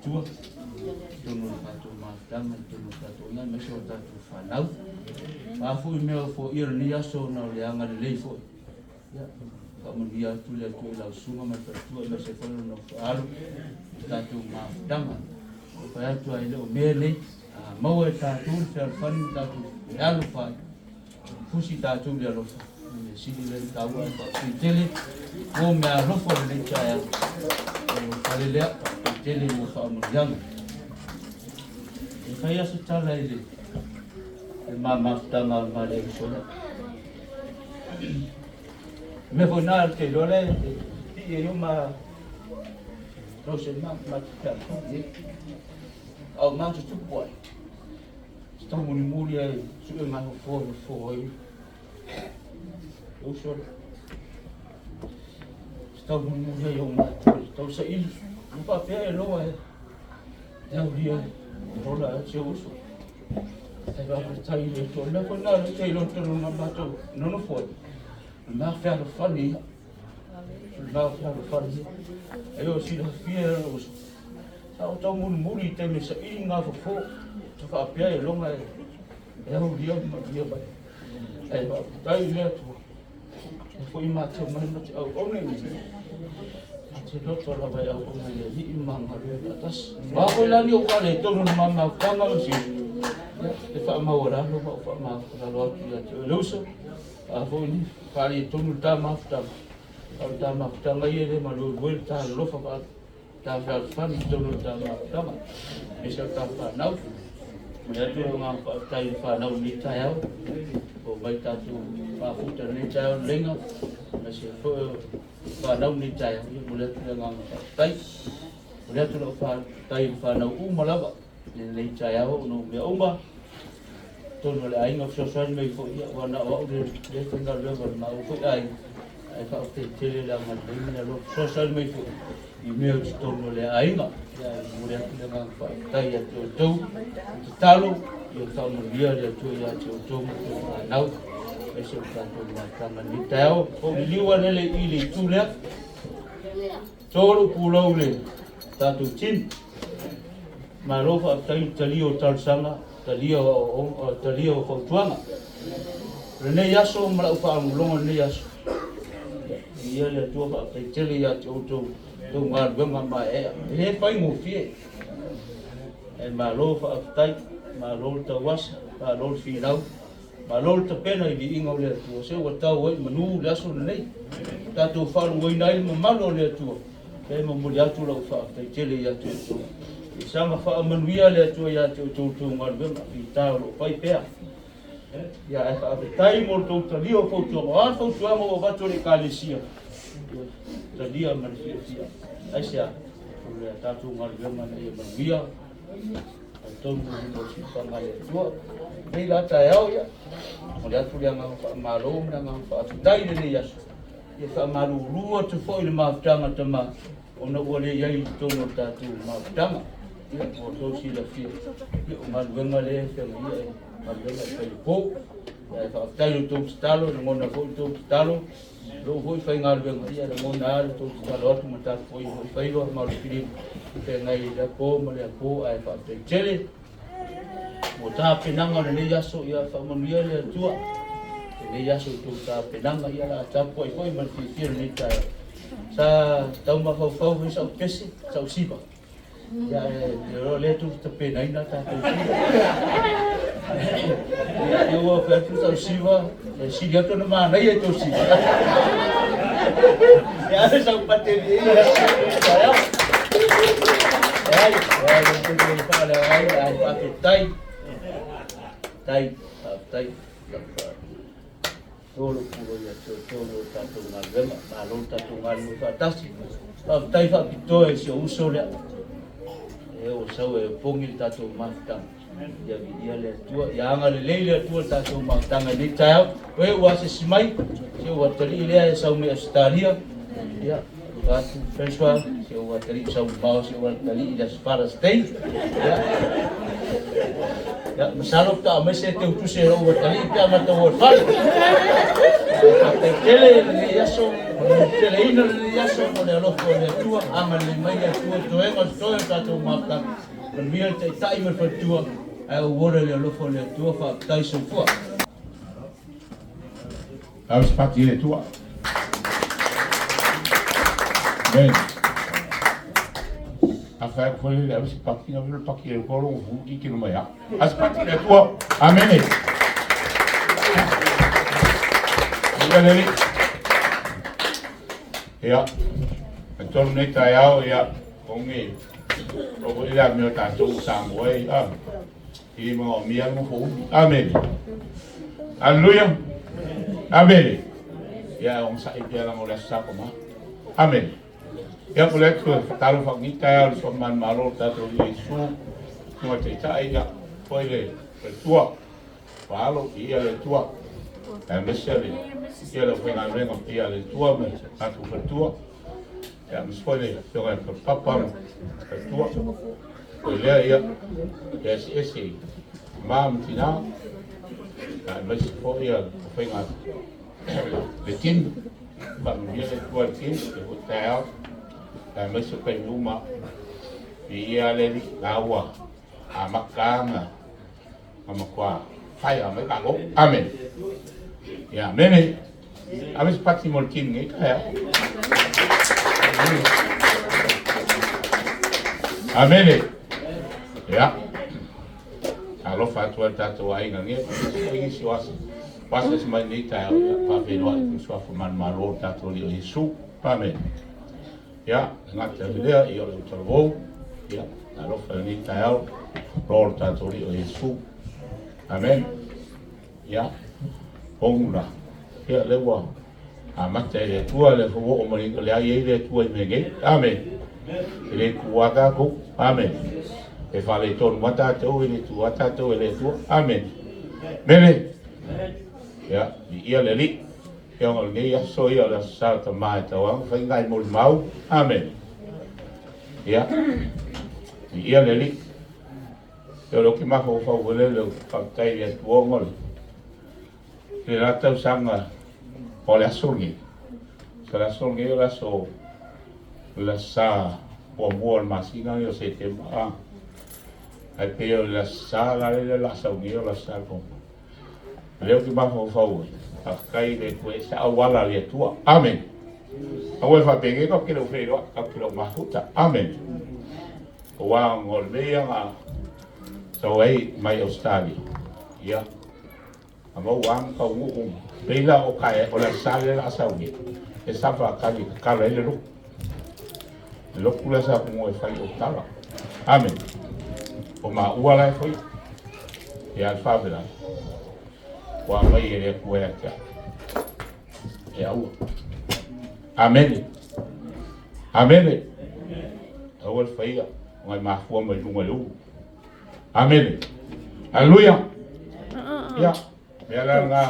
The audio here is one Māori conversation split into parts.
tua tunu tātou mātanga tunu tātou ngai meso tātou whanau afu I mea fo ira ni aso na le anga le lei fo ka muni atu le atu lau sunga mai patua me se whanu no whaaru tātou mātanga o pai atu ai leo mea lei maua e tātou te alwhanu tātou e alu whai pusi tātou le alofa me sili le tāua e wha tele o mea alofa le le chai alu whare lea tele mo whaamurianga e whai aso tala i le e mātanga ma le sona me foi na que lole e eu ma não sei mais tá ao mais tu pode está muito aí se mais foi eu só está muito aí eu então sei o papel não é o dia rola se uso é vai estar aí então não foi nada que ele não matou não foi não fez o fone não fez o fone eu se não fiz os ao tão muito tem essa inga fofo tu faz pé longa é o dia vai é vai neto foi matou mas o nem se não só lá vai ao como ele e manga atas vai lá ni o cara todo no mama cama assim e fa ma ora no fa ma la lo que eu uso a foi fali tonu tama tama ele malu volta lo fa ta fan tonu tama esa tapa nau ya tu ma ta fa nau ni ta ya o mai ta tu fa futa ni ta lenga mas fa nau ni ta ya mulai tu ngam tai mulai tu fa tai fa nau malaba ni ta ya no me umba tonu le ai ngọc so me fo ya wana o de tenga le ma fo ai fa te tele la ma de lo so me fo I me tonu le ai nga ya mure le ma fa tai ya to talo yo ta mo dia le to ya to nau e se ta to ma kama ni tao o liwa le I le tu le toro pulo le ta tu chin ma lo fa tai tali o tal sanga talio o tuanga rene yaso mala upa mulongo ne yaso ia le tua pa pe tele ya to ngal gama ma e pai mo fie e ma lo fa tai ma lo ta was ma lo fi lau ma lo ta pena I ingo le tua se wa tau e manu yaso nei ta to fa lo nai ma malo le tua e mo mo ya tu lo fa pe tele ya to sama fa manuia le tu ya tu ngal ben I talo pai pea ya e fa tai mo to talio fo tu ma fo tu mo va to le kalisia talia manfia ai sia le ta tu ngal ben ma ne manuia to mo si fa mai tu nei la ta ya mo ya tu ya ma lo na ma fa tai ne ya e fa malu ruo tu fo le ma tama tama ona wole ya I to no ta tu ma tama ia o to si la fia ia o maluenga le fe ia maluenga fe po ia fa talo to talo no na fo to talo lo foi fa ngaluenga ia no na to talo to mata foi foi lo ma lo fili fe ngai da po mo le po ai fa te chele mo ta penanga le yaso ia fa mo ia le tua le yaso to ta penanga ia la ta po foi ma fi ni ta sa tau ma fa fa sa kesi sa siba ya yo le tu te pena ina ta yo wo fa tu sa siva si dia to na na ye to si ya sa pate ni ya ai tu fa la ai pa tai tolo pulo ya tolo ta tu na gema na lo ta tu na lu ta tasi tai fa pito e si uso le o sau e pongi tatou mafutanga ia viia le atua ia aga lelei le atua tatou mafutanga nei taeao oe ua se simai se ua talii lea e sau mea stalia ia atu François se ua talii sau mao se ua talii i le safara state ia Ya, masalok ta may se te utuse ro wa tali ta mata wa fai. Te tele le yaso, tele ina le yaso mo le lofo le tua ama le mai le tua to e ko to ta to mata. Mia te tai me fa tua, ai o le lofo le tua fa tai so fu. Aos pati le tua. Bem. Afai ko le aos pati no paki le ko lo fu ki no mai. As pati le tua. Amen. Nele. Ya. Enton ne ta ya kongi. O ila mi ta to sa mo ai. I mo mi mo fu. Amen. Hallelujah. Amen. Ya on sa ipia la mo la sa ko ma. Amen. Ya boleh tu taruh fakita ya soman malo taruh Yesus cuma cerita ya boleh bertua kalau ia bertua dan besar ia le pengen dengan ia le tua atau bertua ya boleh jangan berpapar bertua boleh ya esi mam tina dan besar ia pengen lekin kalau dia tua lekin hotel dan masuk ke rumah dia le lawa amakama amakwa fai amai kago amen ya amen amen pati molkin ngai kaya amen ya kalau fatwa tatu ai ngai ini siwas pas semai ni tahu pa velo suafu man malo tatu li Yesus amen ya ngata dia ia le utalo ya alo fani tayau rol tatori o Yesu amen ya ongla ya lewa amate le tua le fo o mari le ai le tua mege amen le kuaga ko amen e fale ton mata to le tua tato le tua amen mele ya ia le li yang ni ya so ya la sa ta mai ta wang fai ngai mul mau amen ya ia le li yo lo ki ma ho fa wole le fa tai ya tuo ngol le la ta sanga o la songi so la songi la so la sa o mo ma singa yo se te ma ai pe yo la sa la songi la sa ko le ki ma ho fa wole kai le ko sa wala le tua amen awe fa pege ko kilo fero ka kilo mahuta amen wa ngol be nga so ai mai Australia ya amo wang ka u pela o kai o la sale la sauni e sa fa ka le lo kula sa mo e fai o tala amen o ma wala foi ya fa vela wa mai ele kueta ya u amen amen awal faiya ngai ma fu mai lunga lu amen haleluya ya ya la nga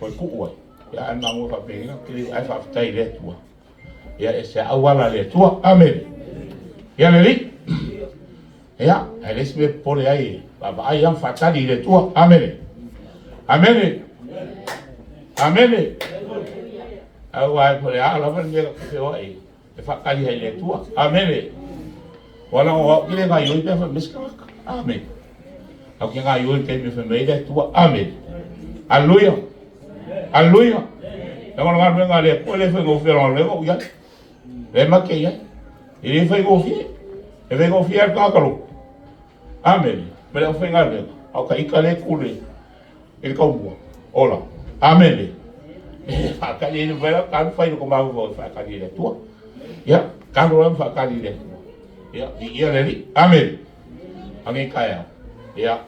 ko ku ya an ma mo fa pe na kli ai fa tai le tua ya ese awala le tua amen ya le ya ales me pole ai baba ai am fatali le tua amen amen amen awai pole ala ban me ko ai e fa kali hai le tua amen wala o kile ga yo pe fa miska amen au que ga yo ke me fa me le tua amen haleluya haleluya la ngol ngar nga le pole fe go fe ron le go ya le ma ke ya ile fe go fi e fe go fi ar ka kalo amen me le fe ngar le au ka ikale kule il kau ola amen fa kali ni vera kan fa ni ko ma vo fa kali le tua ya kan ro fa kali le ya ia le amen angi kaya ya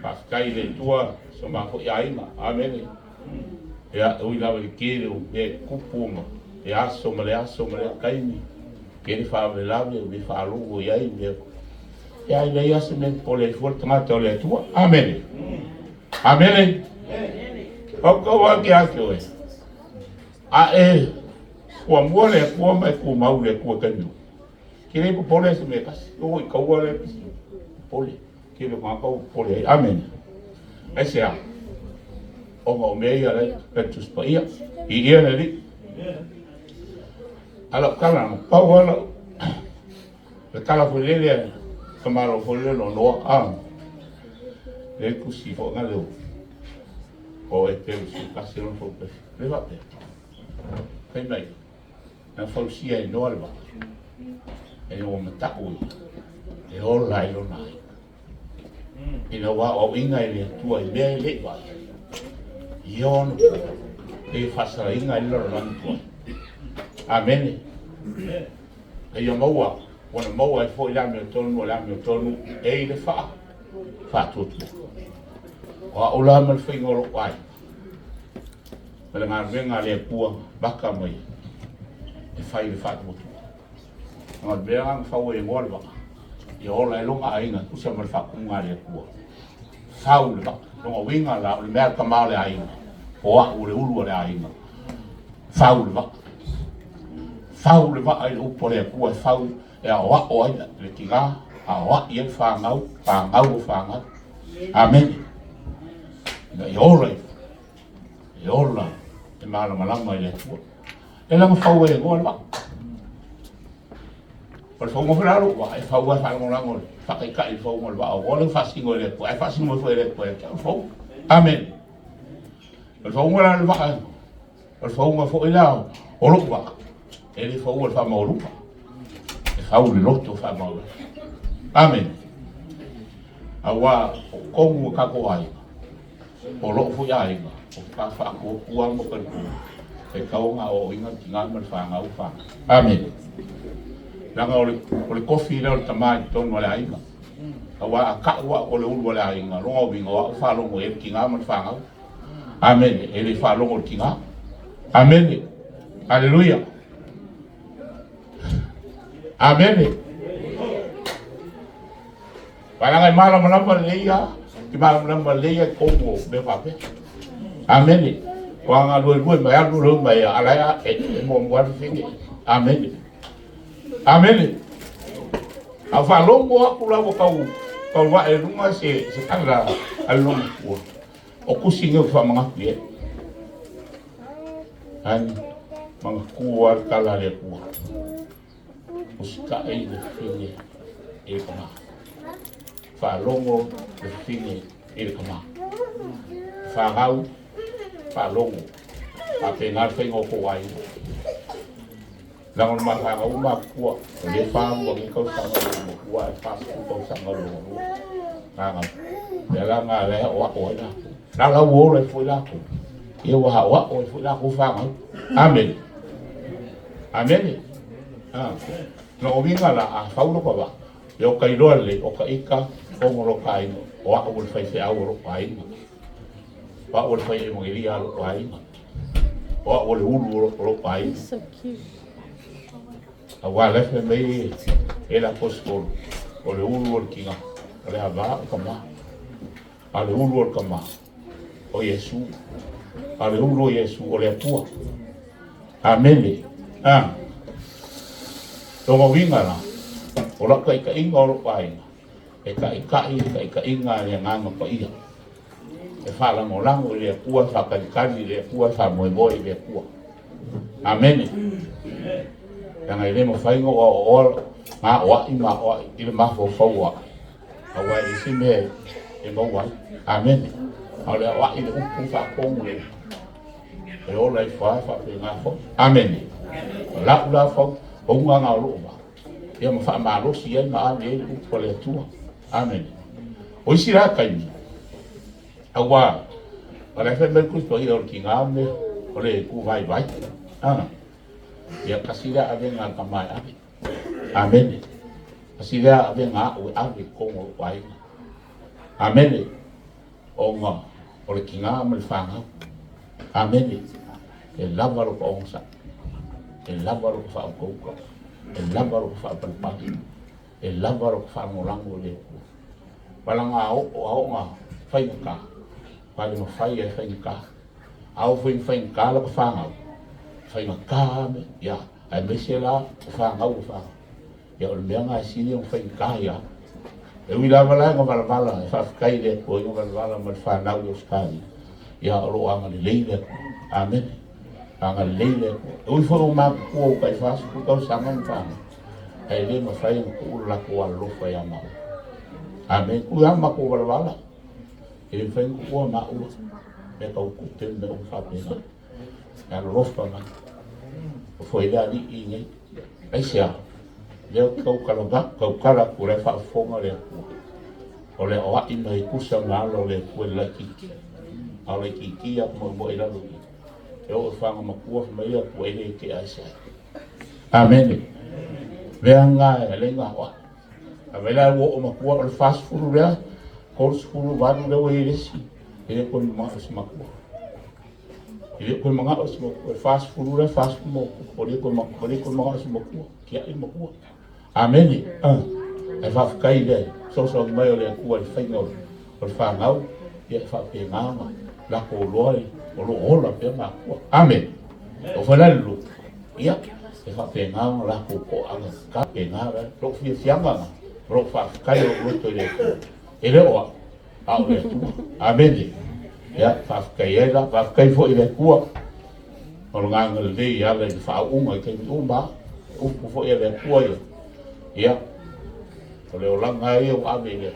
fa kali le tua so ma ko ya ima amen ya ui la le kele o e kupuma ya so ma le kai ni ke fa le la le fa lu ya i ya ile ya se me po le forte ma to le tua amen amen Oko wa ki akio e. A e. Kua muole kua mai kua maule kua kanyu. Kire ko pole se me kasi. O i kaua le pisi. Pole. kilo ngako pole amen ese a o me ia le petus pa ia I ia le ala kala pa wala le kala fulele kamaro fulele no a le kusi fo ngale o e pe su kasiro fo pe le va pe pe mai na fo si ai no alba e o mata o e o lai lo nai ina wa o inga ile tua I me le wa ion e fasara inga ile lo nan tua amen e yo maua wana maua e fo ila me tonu e le fa tutu wa ula mal fingolo ai Malang venga le pua baka mai e fai le fa tutu ngal beang fa we ngol ba I ola e longa ainga kusa mal fa kunga le pua fau le ba longa winga la le mer ka le ainga o a ule ulu le ainga fau le ba ai upo le pua fau e a o ai le kinga a o I fa ngau amen na I ola e malama le pua e langa fau e ngol ba Por favor, claro, vai falar com lá ngol. Pakai kai fo ngol ba o le fasi ngol le po. Ai fasi mo fo le po. Fo. Amen. Por favor, la ba. Por favor, fo ila o lo ba. Ele fo ngol fa mo lu. E fa o loto fa mo. Amen. Awa ko ka ko ai. O lo fo ya ai. O ka fa ko puang mo ka. E ka o nga o inga tinga mo fa nga o fa. Amen. Langa o le kofi le o le tamai tonu le ainga. Awa ka ua o le ulu le ainga. Longa o binga o fa longo e kinga man whanga. Amen. E le fa longo kinga. Amen. Alleluia. Amen. Paranga I mala malamba leia. I mala malamba leia komo me pape. Amen. Wanga lue mai alu lue mai alaya e mo mwari finge. Amen. Amen. A fa longo aku la kau wa e lunga se kala along ko. O kusinga fa mga pie. An mga kuwa kala le kuwa. Usika e le finge e kama. Fa longo le finge e kama. Fa ngau fa longo. Fa pengar fingo ko wai. Langon mahanga uma kuwa le famo ki ko sanga mo kuwa fa ko sanga lo nga ya nga le o na la wo le foi la ko e wa o foi la ko fa amen amen no vinga la a faulo ko ba yo kai lo le o ka ika o mo lo kai o a o fai se a o lo kai ba o fai mo ri a lo kai o le ulu lo kai Awa lefe mei e la poskolo o le ulu o kinga o le hava o kama a le ulu o kama o Yesu a le ulu o Yesu o le atua amene tonga winga la o la kai ka inga o lo painga e ka inga le nganga pa ia e fala mo lango le akua fa kalikani le akua fa moe le akua amene yang ele mo fai ngo o ma wa I ma o I le ma fo fo wa awa I sime e mo wa amen ale wa I le u fa ko ngule e o lai fa pe nga fo amen la fo o nga lo ba e mo fa ma lo si e ma ale u po le tu amen o sira kai awa ala fe me ku to I o kinga me o le ku vai ya kasira ave nga kamai ave amen kasira ave nga o ave kongo wai amen o nga o le kinga me fanga amen e lava lo ko onsa e lava lo fa ko e lava lo fa pa e lava lo fa molango le balanga o nga fai ka pale no fai e fai ka au fai ka lo fanga fai makame ya ai mesela fa ngau fa ya o me nga sini o fai ka ya E ui lava la nga vala e whawhakai le ko nga vala ma whanau o skani. Ia alo anga le leile ko. Amen. Anga le leile ko. E ui whoro maa kua o kai whasu ku kau sanga ni whanga. E le ma whai ang kua la kua lofa ia mau. Amen. Ui ama ko vala. E le whai kua maa ua. Me kau kute me o whapena. Ia lofa ma. O fwoi lea li i ngai. Ai sea. Leo kau kala kure whaafonga lea kua. O le oa i mai kusa ngalo le kua la kiki. Au le kiki a mo i lalo ki. E o whanga makua mai a kua ele ke aisai. Amen. Lea ngā e le ngā hoa. A vela o makua o le fast food lea. Cold school vanu leo e resi. E le koi mga os makua. E le koi mga os makua. Fast food lea fast food makua. O le koi mga os makua. Kia i makua. Amen. E whawhakai lea. Soso mai o lea kua i whainga o le whangau. Ia e whawhakai ngāma. Lako o loa o lo ola pia makua. Amen. O whanalilu. Ia. E whawhakai ngāma lako ko anga. Ka e ngāra. Lo fia fianganga. Lo whawhakai o roto i lea kua. E le oa. Au lea tua. Amen. Ia. Whawhakai e la. Whawhakai fo i lea kua. O lo nganga le lei ala i whaunga i kei umba. Upu fo i lea kua ia. Ia. O leo langa e o ave lea.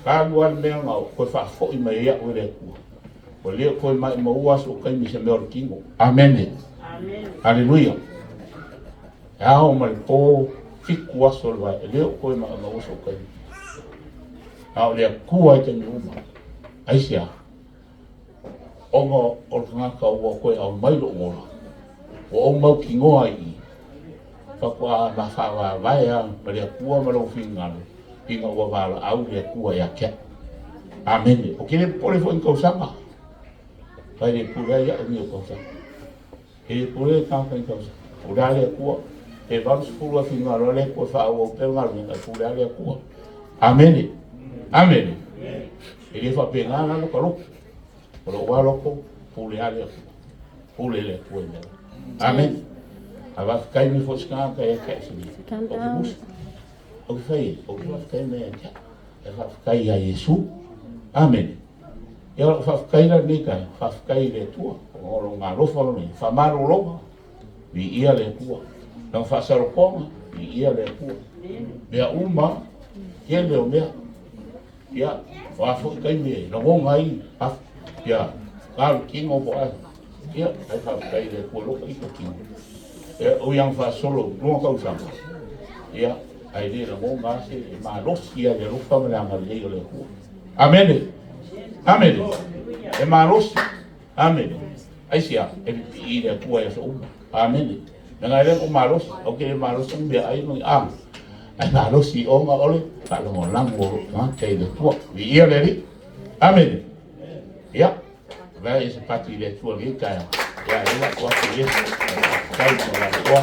Ka luan mea ngau, koe whaafoi mai ea ue lea kua. O leo koe mai maua so kai mi se mea o kingo. Amen. Halleluja. E ao mai po fiku aso lua. E leo koe mai maua so kai. Ao lea kua i te mi uma. Aisia. Ongo o ngaka ua koe au mailo ola. O au mau kingoa i. Whakua na whawa vaea ma lea kua ma lau whingalo. Pinga ua wala au lea kua ia kia. Amen. O kere pole fo in kausanga. Pai le kura ia o mio kausanga. Kere pole kaka in kausanga. Ura lea kua. E varu spulua whingalo lea kua wha au pe ngalo. Nika kura lea kua. Amen. Amen. E le wha pe ngana lo karo. Kolo waloko. Pule lea kua. Pule lea kua i mea. Amen. Ava kai mi fo ska ka e ka sini. O ki mus. O ki fai, o ki kai me ja. E fa kai a Yesu. Amen. E o fa kai la ni kai, fa kai le tua. O lo nga lo fa ni, fa maro lo. Vi ia le tua. Non fa sa ro ponga, vi ia le tua. Bea uma, ke le o mea. Ya, fa fo kai me, no go ngai. Ya, ka kingo bo a. Ya, e fa kai le tua lo ki kingo. O yang fa solo no kau sama ya ai le mo ma se ma rosia le rufa me la le le ku amen amen e ma ros amen ai sia e pi le ku ya so amen na le ko ma ros o ke ma ros un be ai no ai ma rosi o ma ole ka lo mo lang mo na ke le tu vi ia le amen ya vai esse pati le tu le ka ya ela ko a ye kai mo la ko